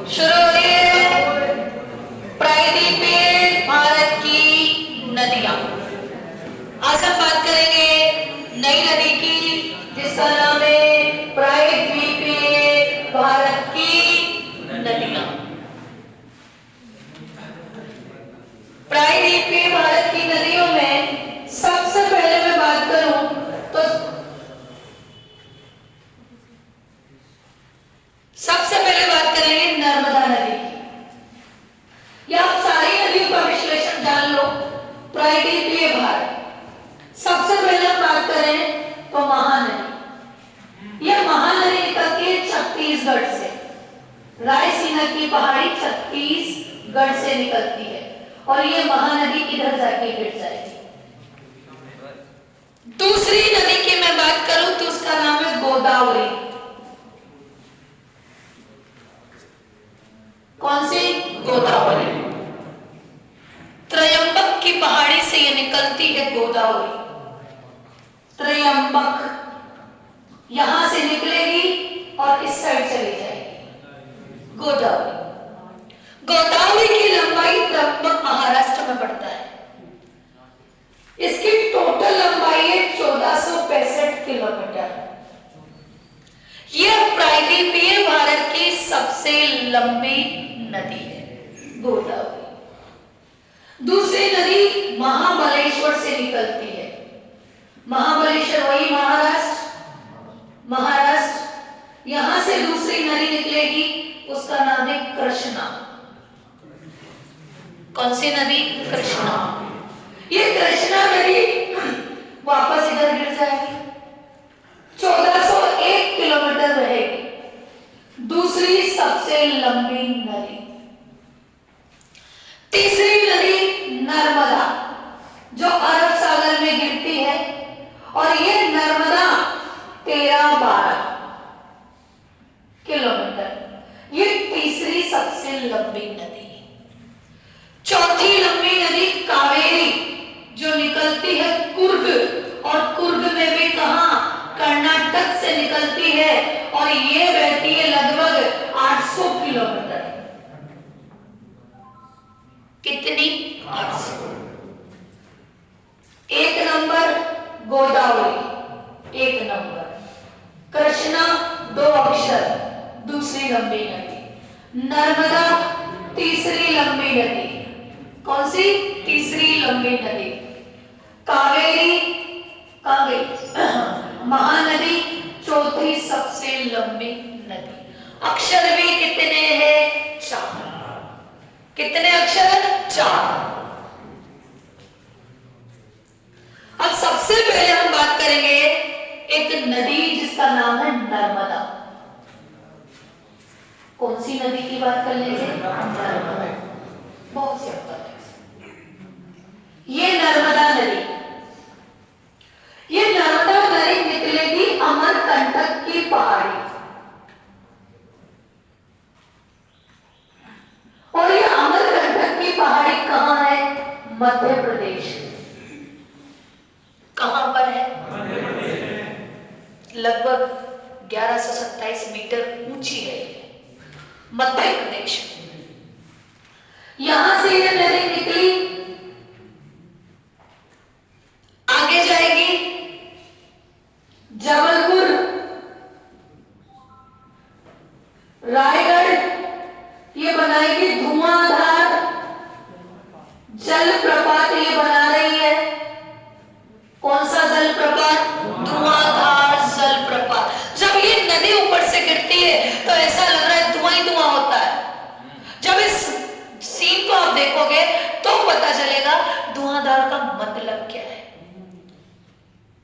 शुरू हो रही है प्रायद्वीपीय भारत की नदियां। आज हम बात करेंगे नई नदी की जिसका नाम है प्रायद्वीपीय भारत की नदियां। प्रायद्वीपीय भारत की नदियों में सबसे पहले मैं बात करूं तो सबसे पहले बात करेंगे नर्मदा नदी की। या आप सारी नदियों का विश्लेषण जान लो। प्रायद्वीपीय भारत सबसे पहले हम बात करें तो महानदी। यह महानदी निकलती है छत्तीसगढ़ से। रायसीना की पहाड़ी छत्तीसगढ़ से निकलती है और ये महानदी किधर जाके गिर जाएगी। दूसरी नदी की मैं बात करूं तो उसका नाम है गोदावरी। कौन सी? गोदावरी। त्रयंबक की पहाड़ी से ये निकलती है गोदावरी। त्रयंबक यहां से निकलेगी और इस साइड चली जाएगी गोदावरी। गोदावरी की लंबाई लगभग महाराष्ट्र में पड़ता है। इसकी टोटल लंबाई है 1465 किलोमीटर। यह प्रायद्वीपीय भारत की सबसे लंबी नदी है गोदावरी। दूसरी नदी महाबलेश्वर से निकलती है। महाबलेश्वर वही महाराष्ट्र। यहां से दूसरी नदी निकलेगी, उसका नाम है कृष्णा। कौन सी नदी? कृष्णा। ये कृष्णा नदी वापस इधर गिर जाएगी, 1401 किलोमीटर रहेगी। दूसरी सबसे लंबी नदी। तीसरी नदी नर्मदा जो अरब सागर में गिरती है और ये नर्मदा 13-12 किलोमीटर। ये तीसरी सबसे लंबी नदी। चौथी लंबी नदी कावेरी जो निकलती है कुर्ग, और कुर्ग में भी कहां? कर्नाटक से निकलती है और ये बहती है लगभग 800 किलोमीटर। कितनी? 800। एक नंबर गोदावरी, एक नंबर कृष्णा 2 अक्षर, दूसरी लंबी नदी। नर्मदा तीसरी लंबी नदी। कौन सी? तीसरी लंबी नदी। कावेरी कहां गई? महानदी चौथी सबसे लंबी नदी। अक्षर भी कितने हैं? 4। कितने अक्षर? 4। अब सबसे पहले हम बात करेंगे एक नदी जिसका नाम है नर्मदा। कौन सी नदी की बात कर लेंगे? नर्मदा। बहुत सिंपल है। ये नर्मदा नदी, ये नर्मदा नदी निकलेगी अमरकंटक की पहाड़ी, और ये अमरकंटक की पहाड़ी कहां है? मध्य प्रदेश। कहां पर है? लगभग 1127 मीटर ऊंची है मध्य प्रदेश। यहां से ये नदी निकली, आगे जाएगी जबलपुर, रायगढ़, ये बनाएगी धुआंधार जलप्रपात। ये बना रही है कौन सा जलप्रपात? धुआंधार जलप्रपात। जब ये नदी ऊपर से गिरती है तो ऐसा लग रहा है धुआं ही धुआं होता है। जब इस सीन को आप देखोगे तो पता चलेगा धुआंधार का मतलब क्या है।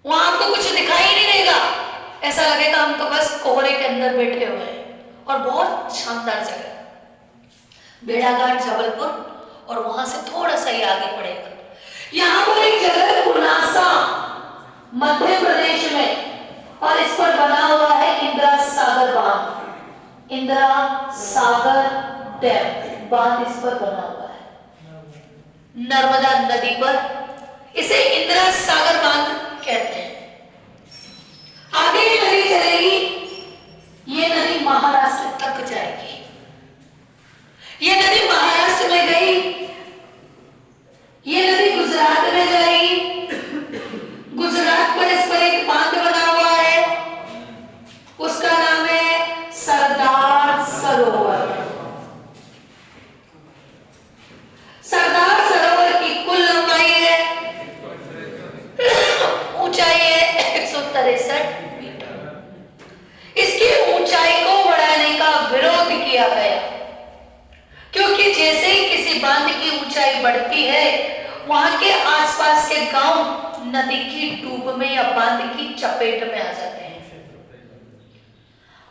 वहां आपको कुछ दिखाई नहीं देगा, ऐसा लगेगा हम तो बस कोहरे के अंदर बैठे हुए हैं। और बहुत शानदार जगह भेड़ाघाट जबलपुर, और वहां से थोड़ा सा ही आगे पड़ेगा। यहां पर एक जगह है पुनासा मध्य प्रदेश में, और इस पर बना हुआ है इंदिरा सागर बांध। इंदिरा सागर डैम बांध इस पर बना हुआ है नर्मदा नदी पर। इसे इंदिरा सागर बांध कहते हैं। आगे ये नदी चलेगी, ये नदी महाराष्ट्र तक जाएगी। बांध की ऊंचाई बढ़ती है, वहां के आसपास के गांव नदी की डूब में या बांध की चपेट में आ जाते हैं।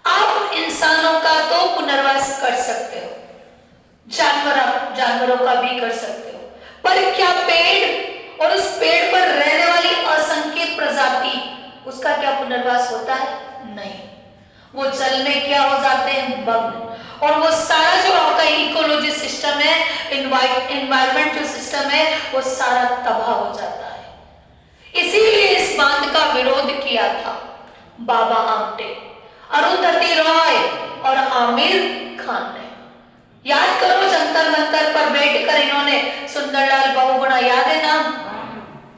आप इंसानों का तो पुनर्वास कर सकते हो, जानवरों का भी कर सकते हो, पर क्या पेड़ और उस पेड़ पर रहने वाली असंख्य प्रजाति, उसका क्या पुनर्वास होता है? नहीं। वो जल में क्या हो जाते हैं? भग्न। और वो सारा जो आपका इकोलॉजी सिस्टम है, एनवायरमेंट जो सिस्टम है, वो सारा तबाह हो जाता है। इसीलिए इस बांध का विरोध किया था बाबा आमटे, अरुंधति रॉय और आमिर खान ने। याद करो, जंतर मंतर पर बैठकर इन्होंने सुंदरलाल बहुगुणा, याद है नाम,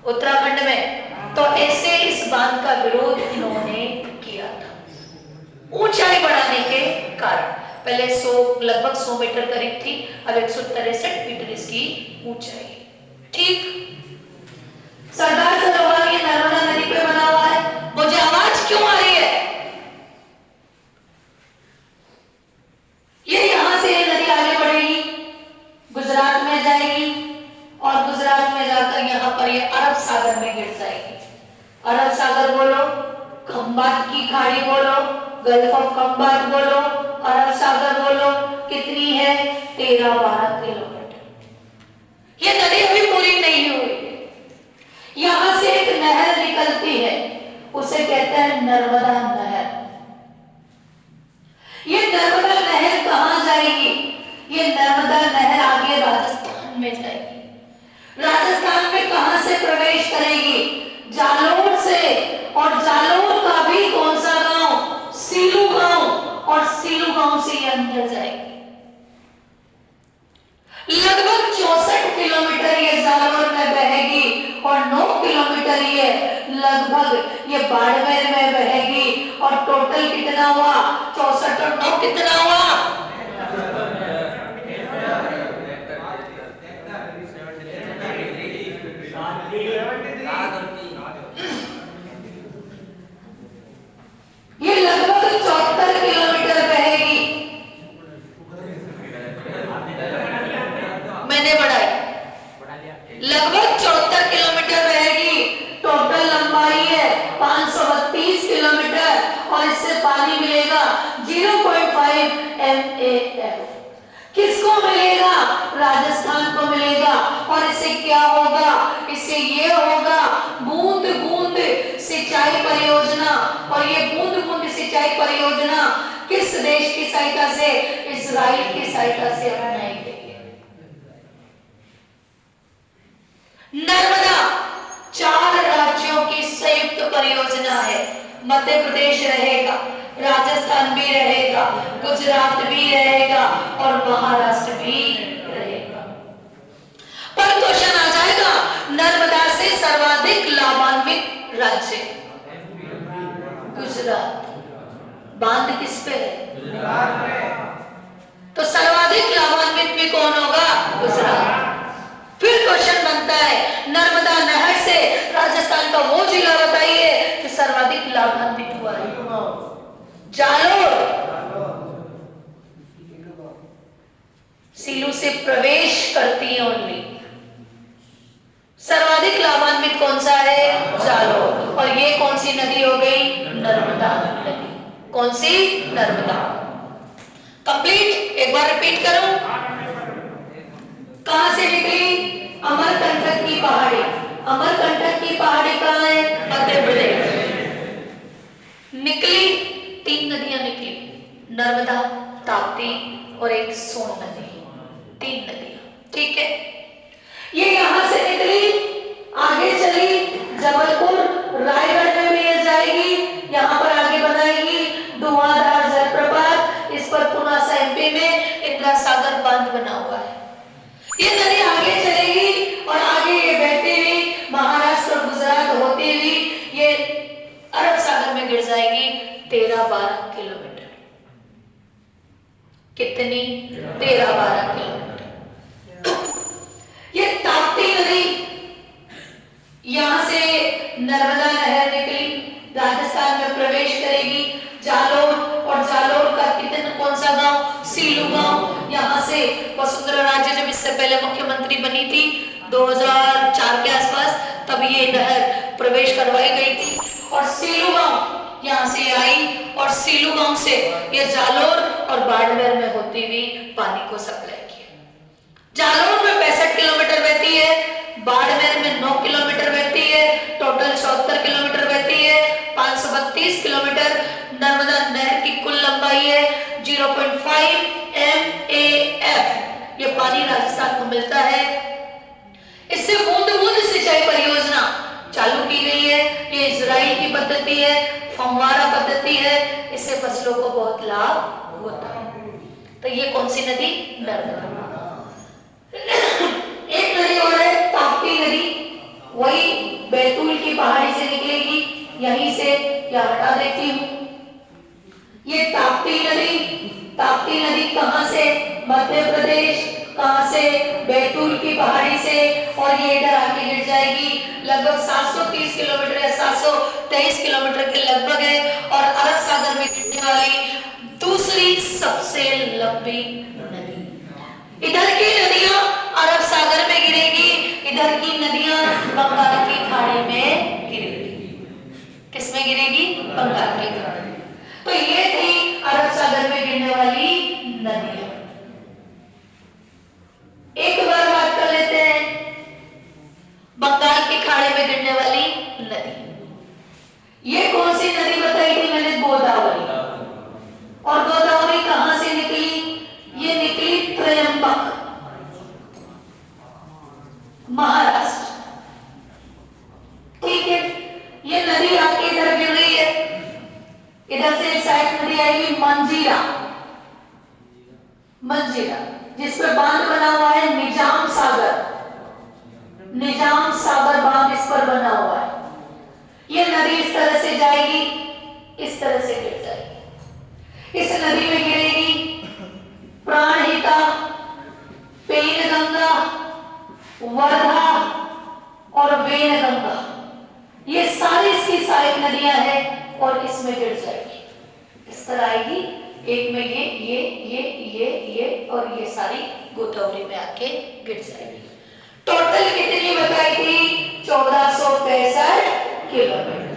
उत्तराखंड में। तो ऐसे इस बांध का विरोध इन्होंने किया था ऊंचाई बढ़ाने के कारण। पहले लगभग 100 मीटर करीब थी, अब 163 मीटर इसकी ऊंचाई। ठीक, सरदार सरोवर ये नर्मदा नदी पे बना हुआ है। मुझे आवाज क्यों आ रही है? ये यहां से नदी आगे बढ़ेगी, गुजरात में जाएगी और गुजरात में जाकर यहां पर ये अरब सागर में गिर जाएगी। अरब सागर बोलो, खंबात की खाड़ी बोलो, गल्फ ऑफ खंबात बोलो, अरब सागर बोलो, कितनी है? 13-12 किलोमीटर। ये नदी अभी पूरी नहीं हुई। यहां से एक नहर निकलती है, उसे कहते हैं नर्मदा नहर। ये नर्मदा नहर कहां जाएगी? ये नर्मदा नहर आगे राजस्थान में जाएगी। राजस्थान में कहां से प्रवेश करेगी? जालोर से। और जालोर का भी कौन सा गांव? सीलू गांव। और सीलू गांव से ये अंदर जाएगी। लगभग 64 किलोमीटर ये जालोर में बहेगी और 9 किलोमीटर ये लगभग ये बाड़मेर में बहेगी। और टोटल कितना हुआ? 64 और 9 कितना हुआ? ये लगभग 74 किलोमीटर बहेगी। मैंने बढ़ाई, लगभग 74 किलोमीटर बहेगी। टोटल लंबाई है 532 किलोमीटर और इससे पानी मिलेगा 0.5 MAF। किसको मिलेगा? राजस्थान को मिलेगा। और इससे क्या होगा? इससे ये होगा बूंद बूंद सिंचाई परियोजना। और ये बूंद बूंद सिंचाई परियोजना किस देश की सहायता से? इजराइल की सहायता से अपनाई गई है। नर्मदा 4 राज्यों की संयुक्त परियोजना है। मध्य प्रदेश रहेगा, राजस्थान भी रहेगा, गुजरात भी रहेगा और महाराष्ट्र भी रहेगा। पर क्वेश्चन आ जाएगा, नर्मदा से सर्वाधिक लाभान्वित राज्य गुजरात। बांध किस पे है? गुजरात में। तो सर्वाधिक लाभान्वित भी कौन होगा? गुजरात। फिर क्वेश्चन बनता है, नर्मदा नहर से राजस्थान का वो जिला बताइए कि सर्वाधिक लाभान्वित हुआ है। जालोर। सीलू से प्रवेश करती है ओनली। सर्वाधिक लाभान्वित कौन सा है? जालोर। और ये कौन सी नदी हो गई? नर्मदा नदी। कौन सी? नर्मदा। कंप्लीट। एक बार रिपीट करूं, कहां से निकली? अमरकंटक की पहाड़ी। अमरकंटक की पहाड़ी कहां है? मध्य प्रदेश। निकली 3 नदियां निकली, नर्मदा, ताप्ती और एक सोन नदी। 3 नदियां। ठीक है, ये यहां से निकली, आगे चली, जबलपुर रायगढ़ में भी ये जाएगी, यहां पर आगे बनाएगी धुआंधार जलप्रपात। इस पर पुणे से MP में इंदिरा सागर बांध बना हुआ है। ये नदी आगे चलेगी और आगे ये बहती हुई महाराष्ट्र और गुजरात होती हुई ये अरब सागर में गिर जाएगी 13-12 किलोमीटर। कितनी? 13-12 किलोमीटर। ये ताप्ती नदी यहां से नर्मदा नहर निकली, राजस्थान में प्रवेश करेगी, जालोर। और जालोर का कितना कौन सा गांव? सीलू गांव। यहां से वसुंधरा राजे जब इससे पहले मुख्यमंत्री बनी थी 2004 के आसपास, तब ये नहर प्रवेश करवाई गई थी और सेलू गांव यहाँ से आई और सेलू गांव से ये जालोर और बाड़मेर में होती हुई पानी को सप्लाई किया। जालोर में 65 किलोमीटर बहती है, बाड़मेर में 9 किलोमीटर बहती है, टोटल 74 किलोमीटर बहती है। 532 किलोमीटर नर्मदा नहर की कुल लंबाई है। 0.5 MAF ये पानी राजस्थान को मिलता है। इससे बूंद बूंद सिंचाई परियोजना चालू की गई है। ये इजराइल की पद्धति है, फव्वारा पद्धति है। इससे फसलों को बहुत लाभ होता है। तो ये कौन सी नदी? नर्मदा। एक नदी और है ताप्ती नदी, वही बैतूल की पहाड़ी से निकलेगी। यहीं से क्या हटा देती हूँ। ये ताप्ती नदी कहां से? मध्य प्रदेश। कहां से? बैतूल की पहाड़ी से, और ये इधर आके गिर जाएगी। लगभग 730 किलोमीटर या 723 किलोमीटर के लगभग है और अरब सागर में गिरने वाली दूसरी सबसे लंबी नदी। इधर की नदियां अरब सागर में गिरेगी, इधर की नदियां बंगाल की खाड़ी में गिरेगी। किसमें गिरेगी? बंगाल की खाड़ी। तो ये थी अरब सागर में गिरने वाली नदियां। एक बार बात कर लेते हैं बंगाल की खाड़ी में गिरने वाली नदी। ये कौन सी नदी बताई थी मैंने? गोदावरी। और गोदावरी कहां से निकली? ये निकली त्रयंबक, महाराष्ट्र। ठीक है, ये नदी आपके इधर गिर रही है। इधर से एक साइड नदी आएगी मंजीरा, जिस पर बांध बना हुआ है निजाम सागर बांध इस पर बना हुआ है। ये नदी इस तरह से जाएगी, इस तरह से गिर जाएगी। इस नदी में गिरेगी प्राणहिता, पेनगंगा, वर्धा और वेनगंगा। ये सारी इसकी सहायक नदियां हैं और इसमें गिर जाएगी। इस तरह आएगी, एक में ये और ये सारी गोदावरी में आके गिर जाएगी। टोटल कितनी बताई थी? 1465 किलोमीटर।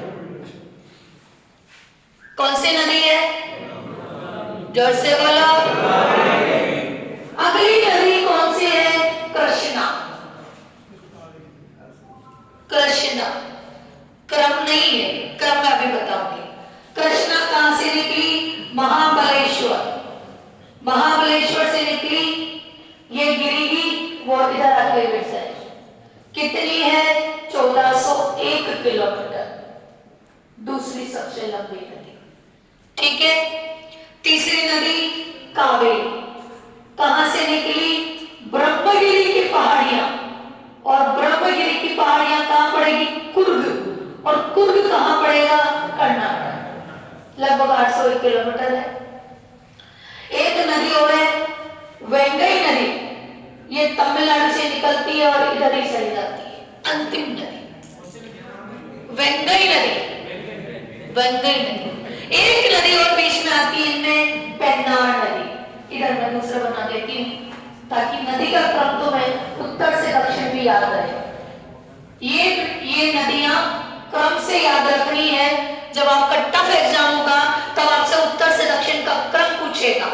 कौन सी नदी है? जोर से बोलो। अगली नदी कौन सी है? कृष्णा। क्रम नहीं है, क्रम मैं अभी बताऊंगी। कृष्णा कहां से निकली? महाबलेश्वर से निकली, ये गिरेगी, वो इधर आके गिर जाएगी। कितनी है? 1401 किलोमीटर, दूसरी सबसे लंबी नदी। ठीक है, तीसरी नदी कावेरी। कहां से निकली? ब्रह्मगिरी की पहाड़ियां, और ब्रह्मगिरी की पहाड़ियां कहां पड़ेगी? कुर्ग, और कुर्ग कहां पड़ेगा? कर्नाटक। लगभग 801 किलोमीटर है। एक नदी और है वेंगई नदी, ये तमिलनाडु से निकलती है और इधर ही चली जाती है। अंतिम नदी वेंगई नदी। एक नदी और बीच में आती है, इनमें पेन्नार नदी। इधर मैं दूसरा बना देती हूँ ताकि नदी का क्रम तो मैं उत्तर से दक्षिण भी याद रहे। ये नदियां क्रम से याद रखनी है। जब आपका टफ एग्जाम होगा तब आपसे उत्तर से दक्षिण का क्रम पूछेगा।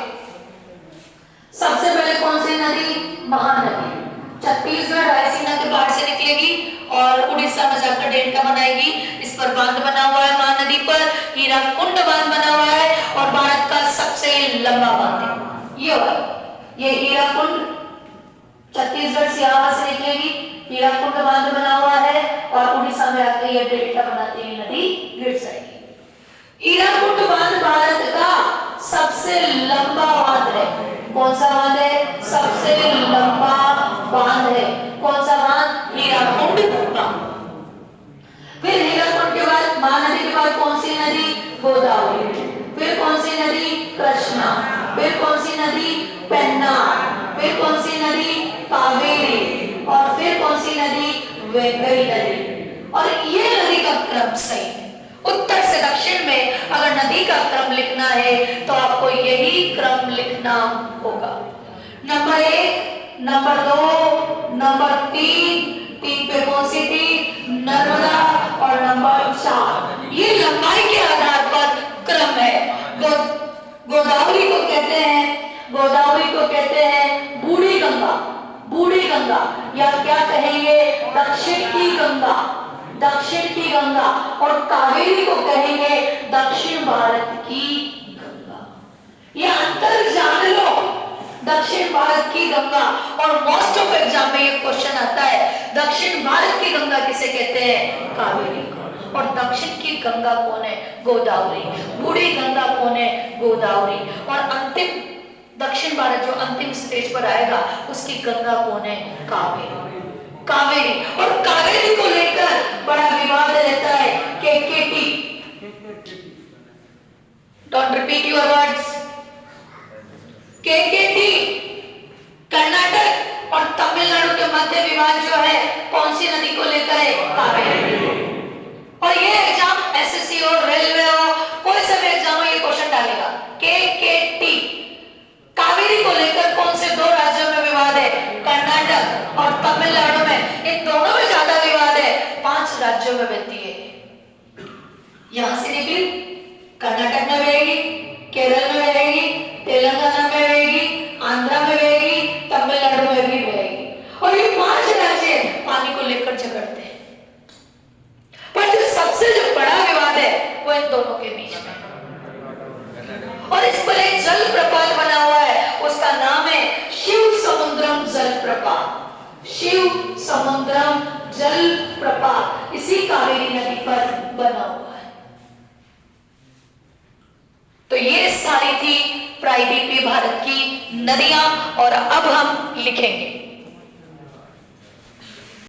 सबसे पहले कौन सी नदी? महानदी। छत्तीसगढ़ रायसीना के बाढ़ से निकलेगी और उड़ीसा में जाकर डेल्टा बनाएगी। इस पर बांध बना हुआ है, महानदी पर हीराकुंड बांध बना हुआ है और भारत का सबसे लंबा बांध है ये हीराकुंड। छत्तीसगढ़ से यहां से निकलेगी, हीराकुंड बांध बना हुआ है और उड़ीसा में आकर ये डेल्टा बनाती हुई नदी गिर जाएगी। हीराकुंड बांध भारत का सबसे लंबा बांध है। कौन सा बांध है? सबसे लंबा बांध है। कौन सा बांध? हीराकुंड बांध। फिर हीराकुंड के बाद, महानदी के बाद कौन सी नदी? गोदावरी। फिर कौन सी नदी? कृष्णा। फिर कौन सी नदी? पेन्नार। फिर कौन सी नदी? कावेरी। और फिर कौन सी नदी? वेंगई नदी। और ये नदी का क्रम सही है। उत्तर से दक्षिण में अगर नदी का क्रम लिखना है तो आपको यही क्रम लिखना होगा। नंबर 1 नंबर 2, नंबर 3 पे कौन सी थी? नर्मदा, और नंबर 4। ये लंबाई के आधार पर क्रम है। गोदावरी को कहते हैं, गोदावरी को कहते हैं बूढ़ी गंगा, बूढ़ी गंगा, या क्या कहेंगे? दक्षिण की गंगा, दक्षिण की गंगा। और कावेरी को कहेंगे दक्षिण भारत की गंगा। ये अंतर जान लो, दक्षिण भारत की गंगा। और मोस्ट ऑफ एग्जाम में ये क्वेश्चन आता है, दक्षिण भारत की गंगा किसे कहते हैं? कावेरी को। और दक्षिण की गंगा कौन है? गोदावरी। बूढ़ी गंगा कौन है? गोदावरी। और अंतिम दक्षिण भारत जो अंतिम स्टेज पर आएगा उसकी गंगा कौन है? कावेरी, कावेरी। और कावेरी को लेकर बड़ा विवाद रहता है। KKT, don't repeat your words. KKT Karnataka और तमिलनाडु के मध्य विवाद जो है कौन सी नदी को लेकर है? कावेरी। और ये एग्जाम एसएससी हो, रेलवे हो, कोई सा भी एग्जाम हो, ये क्वेश्चन डालेगा। केकेटी, कावेरी को लेकर कौन से 2 राज्यों में विवाद है? कर्नाटक और तमिलनाडु में। इन दोनों में ज्यादा विवाद है, 5 राज्यों में बहती है। यहां से निकली, कर्नाटक में बहेगी, केरल में बहेगी, तेलंगाना में बहेगी, आंध्रा में बहेगी, तमिलनाडु में भी बहेगी। और ये 5 राज्य पानी को लेकर झगड़ते हैं। पर जो सबसे जो बड़ा विवाद है वो इन दोनों के बीच में। और इस पर एक जल प्रपात बना हुआ है, उसका नाम है शिव समुद्रम जल प्रपात। शिव समुद्रम जल प्रपात इसी कावेरी नदी पर बना हुआ है। तो ये सारी थी प्रायद्वीपीय भारत की नदियां। और अब हम लिखेंगे